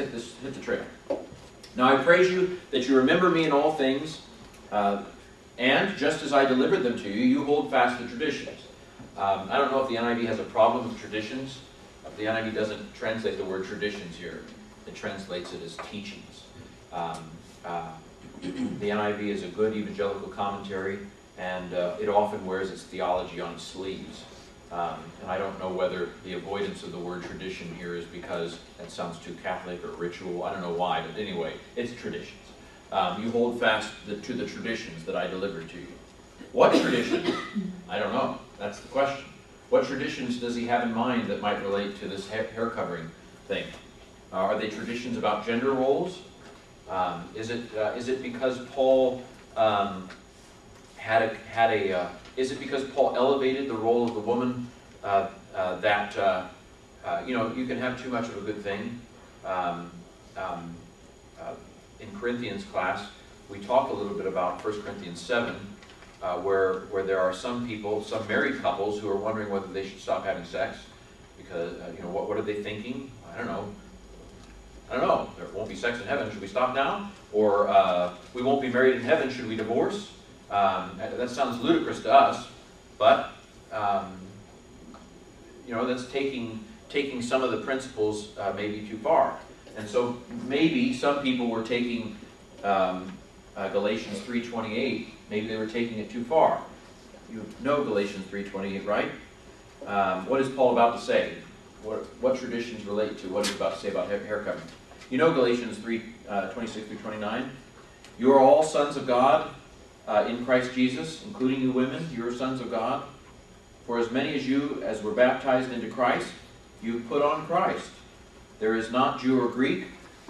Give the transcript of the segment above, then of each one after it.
hit the trail. Now I praise you that you remember me in all things, and just as I delivered them to you, you hold fast the traditions. I don't know if the NIV has a problem with traditions. The NIV doesn't translate the word traditions here. It translates it as teachings. The NIV is a good evangelical commentary, and it often wears its theology on its sleeves. And I don't know whether the avoidance of the word tradition here is because that sounds too Catholic or ritual. I don't know why, but anyway, it's traditions. You hold fast to the traditions that I delivered to you. What traditions? I don't know. That's the question. What traditions does he have in mind that might relate to this hair covering thing? Are they traditions about gender roles? Is it because Paul is it because Paul elevated the role of the woman that you know, you can have too much of a good thing? In Corinthians class, we talked a little bit about 1 Corinthians 7, where there are some people, some married couples, who are wondering whether they should stop having sex because you know, what are they thinking? I don't know. There won't be sex in heaven. Should we stop now? Or we won't be married in heaven. Should we divorce? That sounds ludicrous to us, but you know, that's taking some of the principles maybe too far. And so maybe some people were taking Galatians 3:28. Maybe they were taking it too far. You know Galatians 3:28, right? What is Paul about to say? What traditions relate to what he's about to say about hair covering? You know Galatians 3:26 through 29. You are all sons of God in Christ Jesus, including you women. You are sons of God. For as many of you as were baptized into Christ, you put on Christ. There is not Jew or Greek.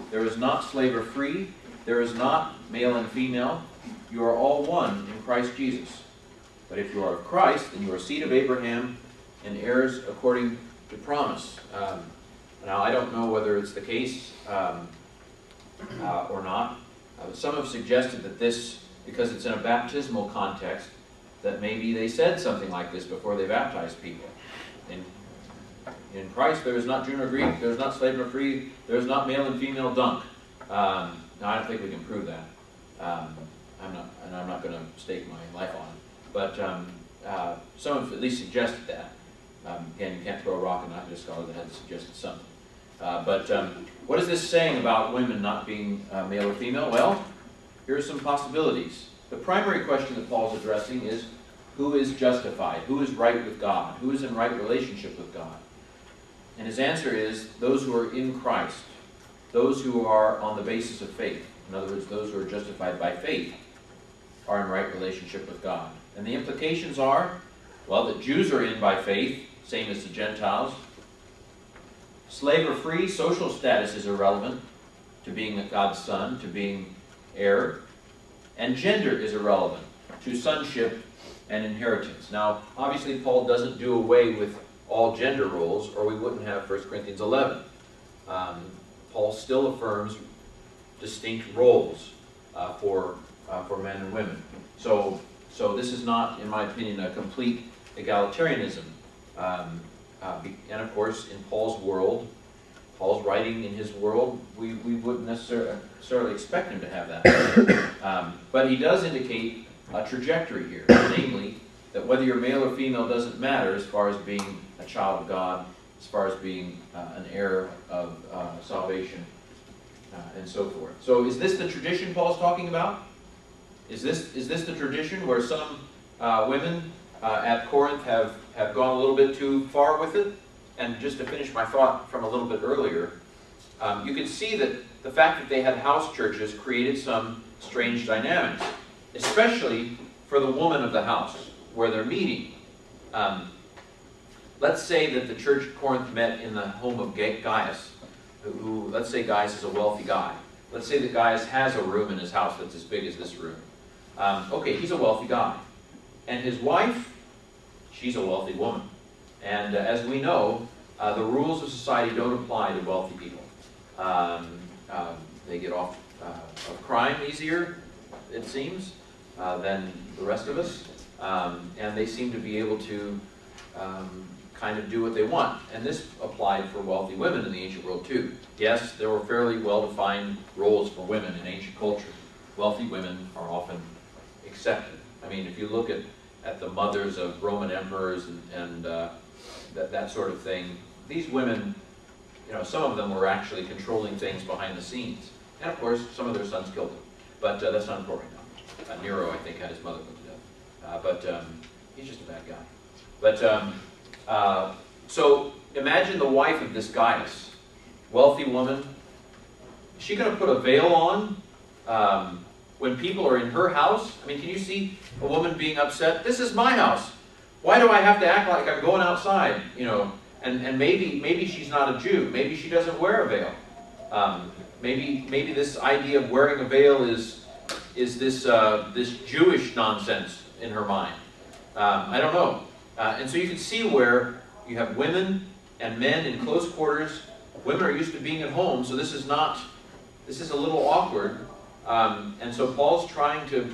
There is not slave or free. There is not male and female. You are all one in Christ Jesus. But if you are of Christ, then you are seed of Abraham and heirs according to promise. Now, I don't know whether it's the case or not. Some have suggested that this, because it's in a baptismal context, that maybe they said something like this before they baptized people. In Christ, there is not Jew nor Greek, there is not slave nor free, there is not male and female dunk. Now, I don't think we can prove that. I'm not going to stake my life on it. But some have at least suggested that. Again, you can't throw a rock and not hit a scholar that had suggested something. But what is this saying about women not being male or female? Well, here are some possibilities. The primary question that Paul's addressing is, who is justified? Who is right with God? Who is in right relationship with God? And his answer is, those who are in Christ. Those who are on the basis of faith. In other words, those who are justified by faith are in right relationship with God. And the implications are, well, that Jews are in by faith, same as the Gentiles. Slave or free, social status is irrelevant to being God's son, to being heir. And gender is irrelevant to sonship and inheritance. Now, obviously, Paul doesn't do away with all gender roles, or we wouldn't have 1 Corinthians 11. Paul still affirms distinct roles for men and women. So this is not, in my opinion, a complete egalitarianism. And of course, in Paul's world, Paul's writing in his world, we wouldn't necessarily expect him to have that. But he does indicate a trajectory here, namely that whether you're male or female doesn't matter as far as being a child of God, as far as being an heir of salvation, and so forth. So is this the tradition Paul's talking about? Is this the tradition where some women at Corinth have gone a little bit too far with it? And just to finish my thought from a little bit earlier, you can see that the fact that they had house churches created some strange dynamics, especially for the woman of the house where they're meeting. Let's say that the church at Corinth met in the home of Gaius, who, let's say Gaius is a wealthy guy. Let's say that Gaius has a room in his house that's as big as this room. Okay, he's a wealthy guy. And his wife, she's a wealthy woman. And as we know, the rules of society don't apply to wealthy people. They get off of crime easier, it seems, than the rest of us. And they seem to be able to kind of do what they want. And this applied for wealthy women in the ancient world too. Yes, there were fairly well-defined roles for women in ancient culture. Wealthy women are often accepted. I mean, if you look at the mothers of Roman emperors and that sort of thing, these women, you know, some of them were actually controlling things behind the scenes. And of course, some of their sons killed them. But that's not important now. Nero, I think, had his mother put to death. But he's just a bad guy. But so imagine the wife of this Gaius, wealthy woman. Is she going to put a veil on when people are in her house? I mean, can you see a woman being upset? This is my house. Why do I have to act like I'm going outside? You know, and maybe she's not a Jew. Maybe she doesn't wear a veil. Maybe this idea of wearing a veil is this Jewish nonsense in her mind. I don't know. And so you can see where you have women and men in close quarters. Women are used to being at home, so this is a little awkward. And so Paul's trying to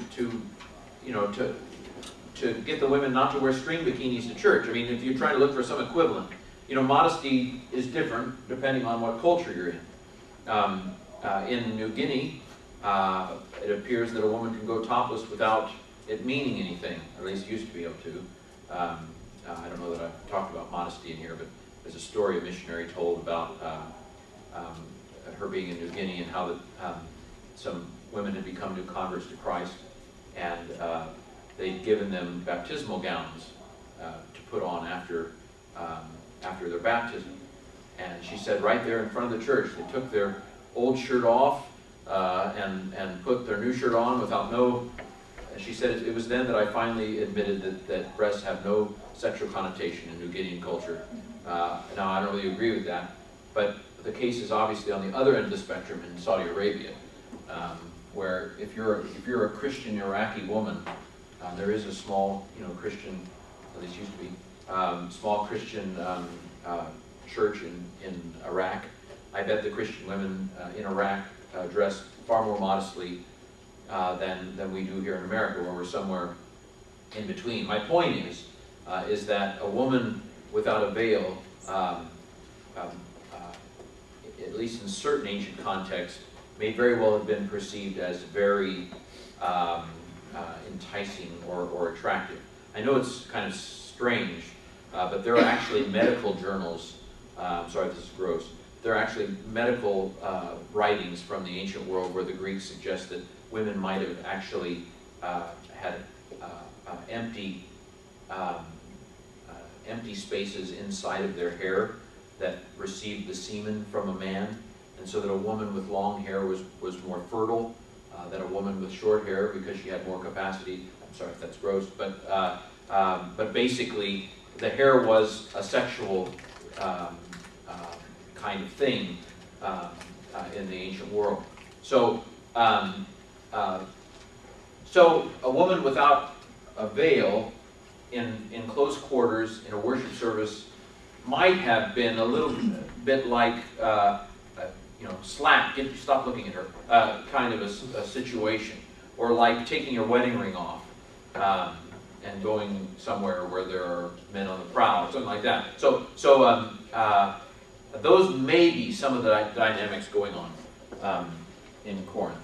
get the women not to wear string bikinis to church. I mean, if you're trying to look for some equivalent, you know, modesty is different depending on what culture you're in. In New Guinea, it appears that a woman can go topless without it meaning anything, or at least used to be able to. I don't know that I've talked about modesty in here, but there's a story a missionary told about her being in New Guinea and how some women had become new converts to Christ, and they'd given them baptismal gowns to put on after their baptism. And she said right there in front of the church, they took their old shirt off and put their new shirt on without no... And she said it was then that I finally admitted that breasts have no sexual connotation in New Guinean culture. Now, I don't really agree with that, but the case is obviously on the other end of the spectrum in Saudi Arabia, where if you're a Christian Iraqi woman, there is a small, Christian, at least used to be, small Christian church in Iraq. I bet the Christian women in Iraq dress far more modestly than we do here in America, where we're somewhere in between. My point is that a woman without a veil, at least in certain ancient contexts, may very well have been perceived as very enticing or attractive. I know it's kind of strange, but there are actually medical journals, sorry, this is gross, there are actually medical writings from the ancient world where the Greeks suggest that women might have actually had empty spaces inside of their hair that received the semen from a man, and so that a woman with long hair was more fertile than a woman with short hair because she had more capacity. I'm sorry if that's gross, but basically the hair was a sexual kind of thing in the ancient world. So so a woman without a veil in close quarters in a worship service might have been a little bit like slap, stop looking at her, kind of a situation, or like taking your wedding ring off and going somewhere where there are men on the prowl, or something like that. So those may be some of the dynamics going on in Corinth.